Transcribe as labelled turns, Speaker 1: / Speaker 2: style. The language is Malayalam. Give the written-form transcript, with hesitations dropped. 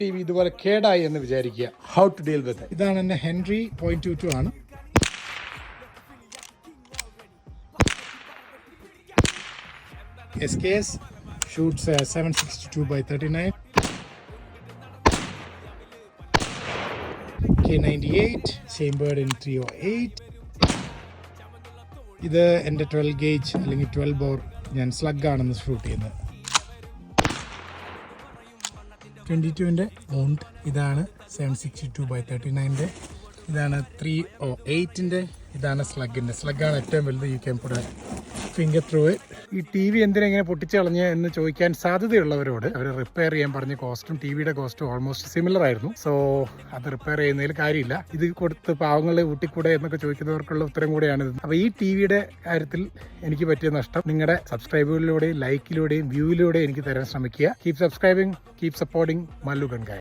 Speaker 1: TV ഇതുപോലെ കേടായി എന്ന് വിചാരിക്കുക. How to deal with. ഇതാണ് എൻ്റെ ഹെൻറി 0.22 ആണ്. SKS shoots 762/39. K98 chambered in 308. ഇത് എൻ്റെ 12 ഗേജ് അല്ലെങ്കിൽ 12 ബോർ ഞാൻ സ്ലഗ് ആണെന്ന് ഷൂട്ട് ചെയ്യുന്നത്. 22-ൻ്റെ മൗണ്ട് ഇതാണ്. 762/39. ഇതാണ് 308-ൻ്റെ. ഇതാണ് സ്ലഗാണ് ഏറ്റവും വലുത്. You can put finger through it. ഈ TV എന്തിനാ ഇങ്ങനെ പൊട്ടിച്ച് കളഞ്ഞ് എന്ന് ചോദിക്കാൻ സാധ്യതയുള്ളവരോട് അവർ റിപ്പയർ ചെയ്യാൻ പറഞ്ഞ കോസ്റ്റും TVയുടെ കോസ്റ്റും ഓൾമോസ്റ്റ് സിമിലർ ആയിരുന്നു. സോ അത് റിപ്പയർ ചെയ്യുന്നതിൽ കാര്യമില്ല. ഇത് കൊടുത്ത് പാവങ്ങളെ ഊട്ടിക്കൂടെ എന്നൊക്കെ ചോദിക്കുന്നവർക്കുള്ള ഉത്തരം കൂടെയാണിത്. അപ്പോൾ ഈ TVയുടെ കാര്യത്തിൽ എനിക്ക് പറ്റിയ നഷ്ടം നിങ്ങളുടെ സബ്സ്ക്രൈബുകളിലൂടെയും ലൈക്കിലൂടെയും വ്യൂവിലൂടെയും എനിക്ക് തരാൻ ശ്രമിക്കുക. Keep subscribing, keep supporting Mallu ഗൺഗായ്.